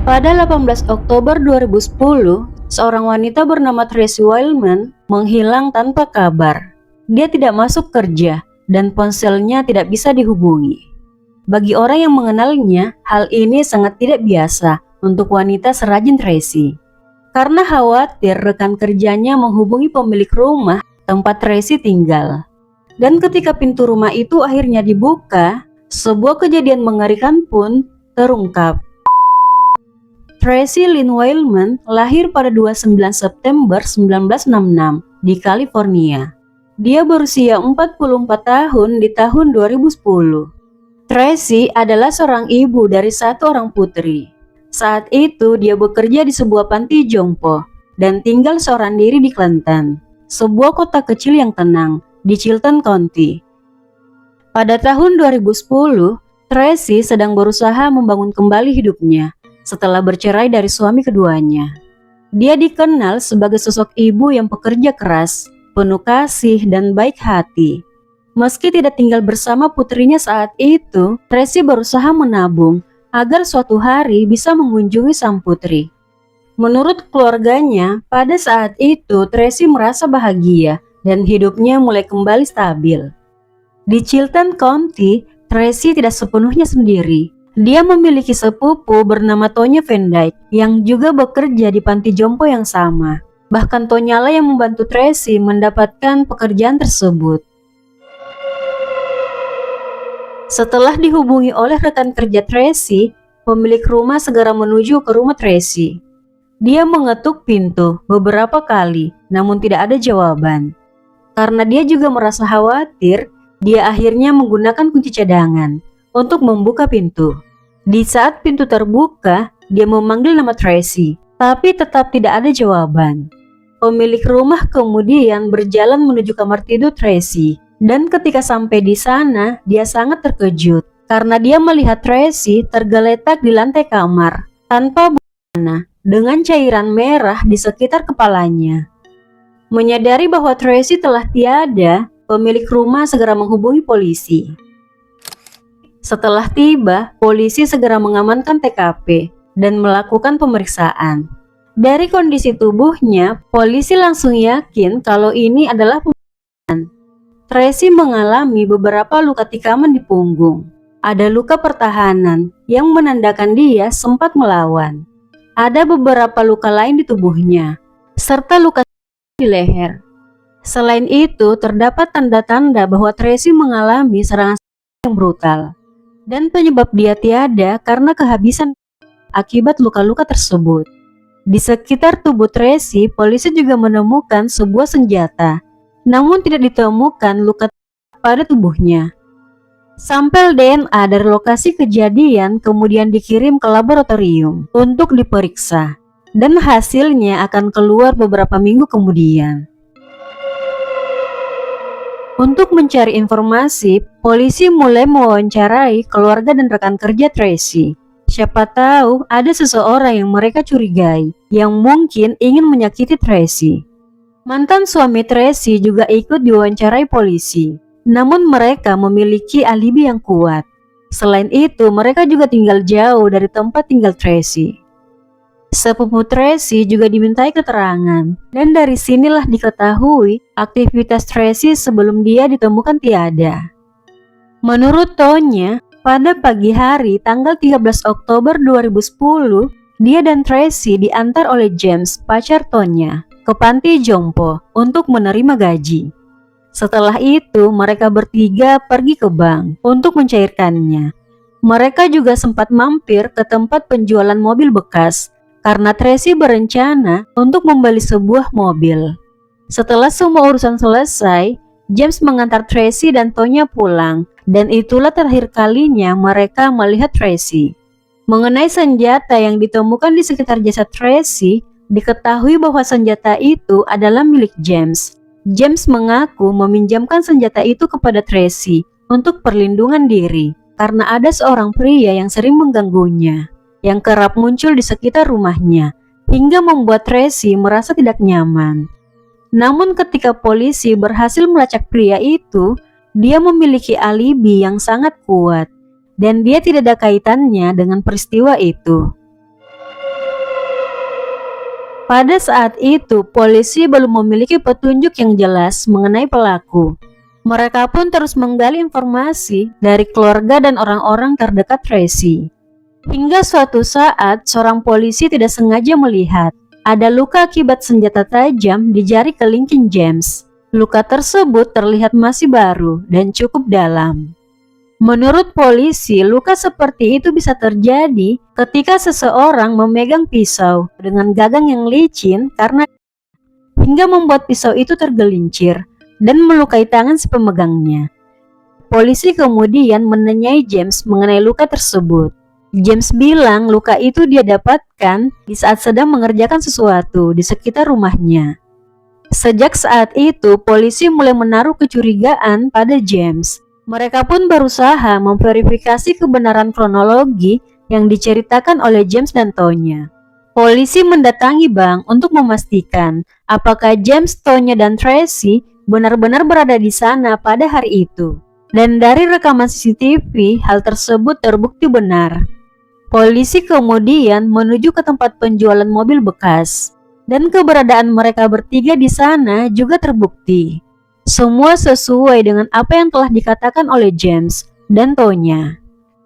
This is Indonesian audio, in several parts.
Pada 18 Oktober 2010, seorang wanita bernama Tracy Wildman menghilang tanpa kabar. Dia tidak masuk kerja dan ponselnya tidak bisa dihubungi. Bagi orang yang mengenalnya, hal ini sangat tidak biasa untuk wanita serajin Tracy. Karena khawatir rekan kerjanya menghubungi pemilik rumah tempat Tracy tinggal. Dan ketika pintu rumah itu akhirnya dibuka, sebuah kejadian mengerikan pun terungkap. Tracy Lynn Wildman lahir pada 29 September 1966 di California. Dia berusia 44 tahun di tahun 2010. Tracy adalah seorang ibu dari satu orang putri. Saat itu dia bekerja di sebuah panti jompo dan tinggal seorang diri di Clinton, sebuah kota kecil yang tenang di Chilton County. Pada tahun 2010, Tracy sedang berusaha membangun kembali hidupnya setelah bercerai dari suami keduanya. Dia dikenal sebagai sosok ibu yang pekerja keras, penuh kasih dan baik hati. Meski tidak tinggal bersama putrinya saat itu, Tracy berusaha menabung agar suatu hari bisa mengunjungi sang putri. Menurut keluarganya, pada saat itu Tracy merasa bahagia dan hidupnya mulai kembali stabil. Di Chilton County, Tracy tidak sepenuhnya sendiri. Dia memiliki sepupu bernama Tonya Van Dyke yang juga bekerja di panti jompo yang sama. Bahkan Tonya lah yang membantu Tracy mendapatkan pekerjaan tersebut. Setelah dihubungi oleh rekan kerja Tracy, pemilik rumah segera menuju ke rumah Tracy. Dia mengetuk pintu beberapa kali, namun tidak ada jawaban. Karena dia juga merasa khawatir, dia akhirnya menggunakan kunci cadangan untuk membuka pintu. Di saat pintu terbuka, dia memanggil nama Tracy, tapi tetap tidak ada jawaban. Pemilik rumah kemudian berjalan menuju kamar tidur Tracy, dan ketika sampai di sana, dia sangat terkejut karena dia melihat Tracy tergeletak di lantai kamar tanpa busana dengan cairan merah di sekitar kepalanya. Menyadari bahwa Tracy telah tiada, pemilik rumah segera menghubungi polisi. Setelah tiba, polisi segera mengamankan TKP dan melakukan pemeriksaan. Dari kondisi tubuhnya, polisi langsung yakin kalau ini adalah pembunuhan. Tracy mengalami beberapa luka tikaman di punggung. Ada luka pertahanan yang menandakan dia sempat melawan. Ada beberapa luka lain di tubuhnya, serta luka di leher. Selain itu, terdapat tanda-tanda bahwa Tracy mengalami serangan yang brutal. Dan penyebab dia tiada karena kehabisan akibat luka-luka tersebut. Di sekitar tubuh Tracy, polisi juga menemukan sebuah senjata, namun tidak ditemukan luka pada tubuhnya. Sampel DNA dari lokasi kejadian kemudian dikirim ke laboratorium untuk diperiksa, dan hasilnya akan keluar beberapa minggu kemudian. Untuk mencari informasi, polisi mulai mewawancarai keluarga dan rekan kerja Tracy. Siapa tahu ada seseorang yang mereka curigai yang mungkin ingin menyakiti Tracy. Mantan suami Tracy juga ikut diwawancarai polisi, namun mereka memiliki alibi yang kuat. Selain itu, mereka juga tinggal jauh dari tempat tinggal Tracy. Sepupu Tracy juga dimintai keterangan, dan dari sinilah diketahui aktivitas Tracy sebelum dia ditemukan tiada. Menurut Tonya, pada pagi hari tanggal 13 Oktober 2010, dia dan Tracy diantar oleh James, pacar Tonya, ke panti jompo untuk menerima gaji. Setelah itu, mereka bertiga pergi ke bank untuk mencairkannya. Mereka juga sempat mampir ke tempat penjualan mobil bekas, karena Tracy berencana untuk membeli sebuah mobil. Setelah semua urusan selesai, James mengantar Tracy dan Tonya pulang, dan itulah terakhir kalinya mereka melihat Tracy. Mengenai senjata yang ditemukan di sekitar jasad Tracy, diketahui bahwa senjata itu adalah milik James. James mengaku meminjamkan senjata itu kepada Tracy untuk perlindungan diri, karena ada seorang pria yang sering mengganggunya, yang kerap muncul di sekitar rumahnya, hingga membuat Tracy merasa tidak nyaman. Namun ketika polisi berhasil melacak pria itu, dia memiliki alibi yang sangat kuat, dan dia tidak ada kaitannya dengan peristiwa itu. Pada saat itu, polisi belum memiliki petunjuk yang jelas mengenai pelaku. Mereka pun terus menggali informasi dari keluarga dan orang-orang terdekat Tracy. Hingga suatu saat, seorang polisi tidak sengaja melihat ada luka akibat senjata tajam di jari kelingking James. Luka tersebut terlihat masih baru dan cukup dalam. Menurut polisi, luka seperti itu bisa terjadi ketika seseorang memegang pisau dengan gagang yang licin hingga membuat pisau itu tergelincir dan melukai tangan si pemegangnya. Polisi kemudian menanyai James mengenai luka tersebut. James bilang luka itu dia dapatkan di saat sedang mengerjakan sesuatu di sekitar rumahnya. Sejak saat itu, polisi mulai menaruh kecurigaan pada James. Mereka pun berusaha memverifikasi kebenaran kronologi yang diceritakan oleh James dan Tonya. Polisi mendatangi bank untuk memastikan apakah James, Tonya, dan Tracy benar-benar berada di sana pada hari itu. Dan dari rekaman CCTV, hal tersebut terbukti benar. Polisi kemudian menuju ke tempat penjualan mobil bekas, dan keberadaan mereka bertiga di sana juga terbukti. Semua sesuai dengan apa yang telah dikatakan oleh James dan Tonya.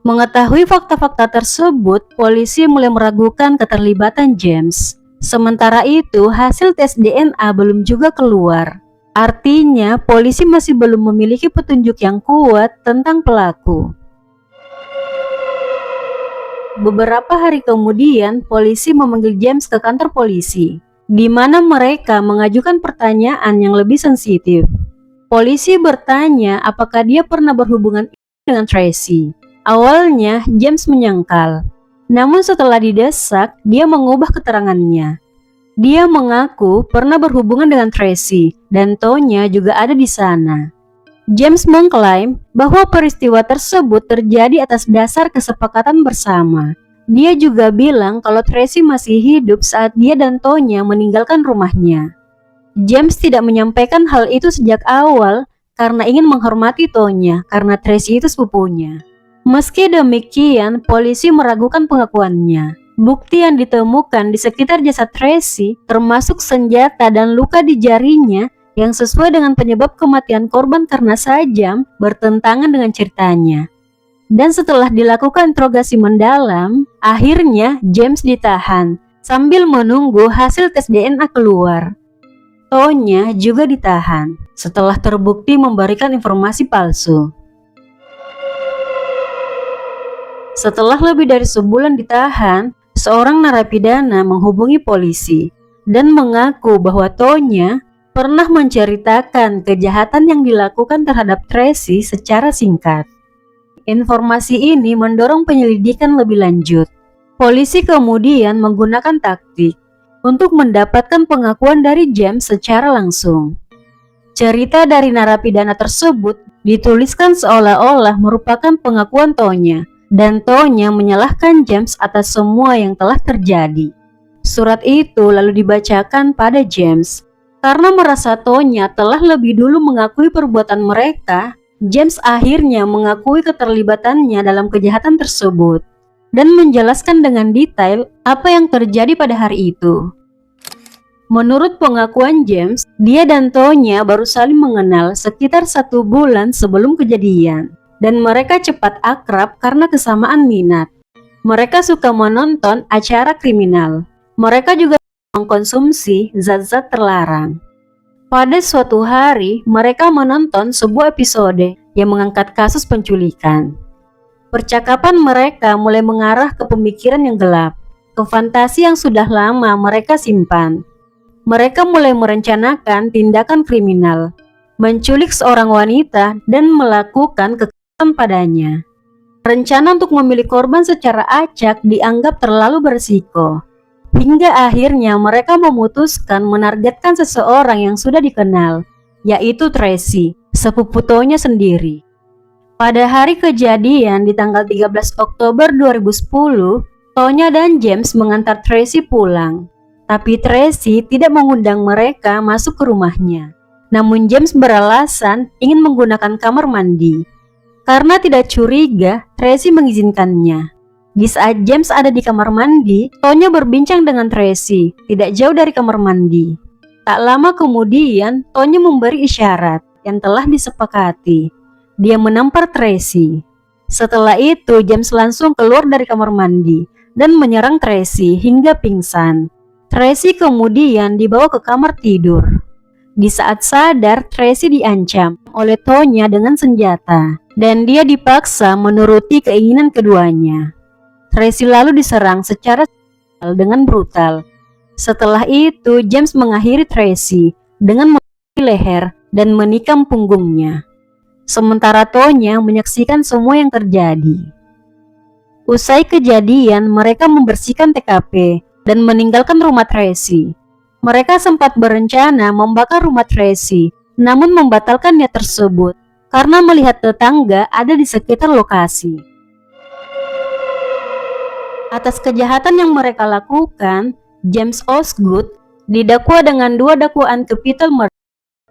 Mengetahui fakta-fakta tersebut, polisi mulai meragukan keterlibatan James. Sementara itu, hasil tes DNA belum juga keluar. Artinya, polisi masih belum memiliki petunjuk yang kuat tentang pelaku. Beberapa hari kemudian, polisi memanggil James ke kantor polisi, di mana mereka mengajukan pertanyaan yang lebih sensitif. Polisi bertanya apakah dia pernah berhubungan dengan Tracy. Awalnya, James menyangkal. Namun setelah didesak, dia mengubah keterangannya. Dia mengaku pernah berhubungan dengan Tracy, dan Tonya juga ada di sana. James mengklaim bahwa peristiwa tersebut terjadi atas dasar kesepakatan bersama. Dia juga bilang kalau Tracy masih hidup saat dia dan Tonya meninggalkan rumahnya. James tidak menyampaikan hal itu sejak awal karena ingin menghormati Tonya karena Tracy itu sepupunya. Meski demikian, polisi meragukan pengakuannya. Bukti yang ditemukan di sekitar jasad Tracy, termasuk senjata dan luka di jarinya yang sesuai dengan penyebab kematian korban karena sajam, bertentangan dengan ceritanya. Dan setelah dilakukan interogasi mendalam, akhirnya James ditahan sambil menunggu hasil tes DNA keluar. Tonya juga ditahan setelah terbukti memberikan informasi palsu. Setelah lebih dari sebulan ditahan, seorang narapidana menghubungi polisi dan mengaku bahwa Tonya pernah menceritakan kejahatan yang dilakukan terhadap Tracy secara singkat. Informasi ini mendorong penyelidikan lebih lanjut. Polisi kemudian menggunakan taktik untuk mendapatkan pengakuan dari James secara langsung. Cerita dari narapidana tersebut dituliskan seolah-olah merupakan pengakuan Tonya, dan Tonya menyalahkan James atas semua yang telah terjadi. Surat itu lalu dibacakan pada James. Karena merasa Tonya telah lebih dulu mengakui perbuatan mereka, James akhirnya mengakui keterlibatannya dalam kejahatan tersebut dan menjelaskan dengan detail apa yang terjadi pada hari itu. Menurut pengakuan James, dia dan Tonya baru saling mengenal sekitar 1 bulan sebelum kejadian, dan mereka cepat akrab karena kesamaan minat. Mereka suka menonton acara kriminal. Mereka juga mengkonsumsi zat-zat terlarang. Pada suatu hari, mereka menonton sebuah episode yang mengangkat kasus penculikan. Percakapan mereka mulai mengarah ke pemikiran yang gelap, ke fantasi yang sudah lama mereka simpan. Mereka mulai merencanakan tindakan kriminal, menculik seorang wanita dan melakukan kekerasan padanya. Rencana untuk memilih korban secara acak dianggap terlalu berisiko. Hingga akhirnya mereka memutuskan menargetkan seseorang yang sudah dikenal, yaitu Tracy, sepupu Tonya sendiri. Pada hari kejadian di tanggal 13 Oktober 2010, Tonya dan James mengantar Tracy pulang. Tapi Tracy tidak mengundang mereka masuk ke rumahnya. Namun James beralasan ingin menggunakan kamar mandi. Karena tidak curiga, Tracy mengizinkannya. Di saat James ada di kamar mandi, Tonya berbincang dengan Tracy, tidak jauh dari kamar mandi. Tak lama kemudian, Tonya memberi isyarat yang telah disepakati. Dia menampar Tracy. Setelah itu, James langsung keluar dari kamar mandi dan menyerang Tracy hingga pingsan. Tracy kemudian dibawa ke kamar tidur. Di saat sadar, Tracy diancam oleh Tonya dengan senjata, dan dia dipaksa menuruti keinginan keduanya. Tracy lalu diserang secara dengan brutal. Setelah itu, James mengakhiri Tracy dengan memotong leher dan menikam punggungnya. Sementara Tonya menyaksikan semua yang terjadi. Usai kejadian, mereka membersihkan TKP dan meninggalkan rumah Tracy. Mereka sempat berencana membakar rumah Tracy, namun membatalkan niat tersebut karena melihat tetangga ada di sekitar lokasi. Atas kejahatan yang mereka lakukan, James Osgood didakwa dengan 2 dakwaan capital murder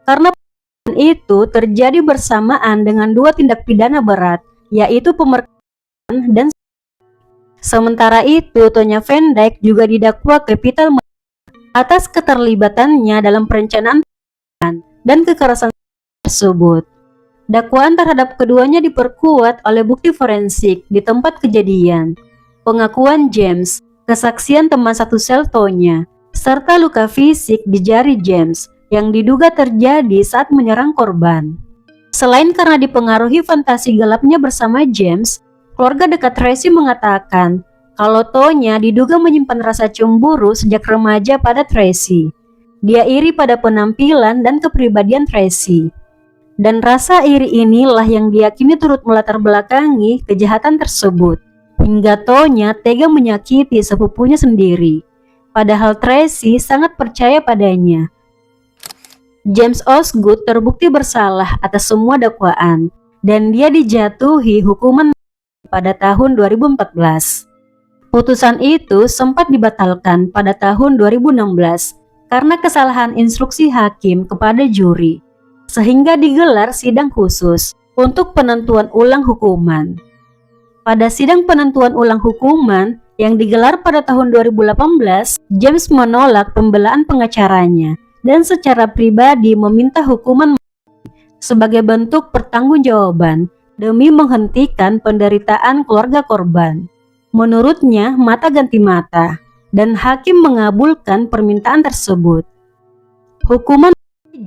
karena pembunuhan itu terjadi bersamaan dengan 2 tindak pidana berat, yaitu pemerkosaan dan sementara itu Tonya Van Dyke juga didakwa capital murder atas keterlibatannya dalam perencanaan dan kekerasan tersebut. Dakwaan terhadap keduanya diperkuat oleh bukti forensik di tempat kejadian, pengakuan James, kesaksian teman satu sel Tonya, serta luka fisik di jari James yang diduga terjadi saat menyerang korban. Selain karena dipengaruhi fantasi gelapnya bersama James, keluarga dekat Tracy mengatakan kalau Tonya diduga menyimpan rasa cemburu sejak remaja pada Tracy. Dia iri pada penampilan dan kepribadian Tracy. Dan rasa iri inilah yang diyakini turut melatar belakangi kejahatan tersebut. Hingga Tonya tega menyakiti sepupunya sendiri. Padahal Tracy sangat percaya padanya. James Osgood terbukti bersalah atas semua dakwaan dan dia dijatuhi hukuman pada tahun 2014. Putusan itu sempat dibatalkan pada tahun 2016 karena kesalahan instruksi hakim kepada juri, sehingga digelar sidang khusus untuk penentuan ulang hukuman. Pada sidang penentuan ulang hukuman yang digelar pada tahun 2018, James menolak pembelaan pengacaranya dan secara pribadi meminta hukuman sebagai bentuk pertanggungjawaban demi menghentikan penderitaan keluarga korban. Menurutnya, mata ganti mata, dan hakim mengabulkan permintaan tersebut. Hukuman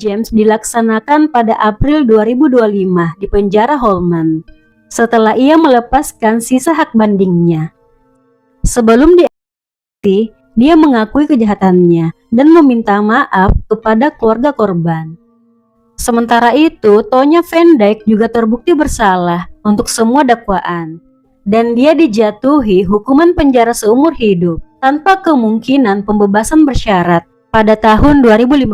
James dilaksanakan pada April 2025 di penjara Holman, setelah ia melepaskan sisa hak bandingnya. Sebelum diadili, dia mengakui kejahatannya dan meminta maaf kepada keluarga korban. Sementara itu, Tonya Van Dyke juga terbukti bersalah untuk semua dakwaan, dan dia dijatuhi hukuman penjara seumur hidup tanpa kemungkinan pembebasan bersyarat pada tahun 2015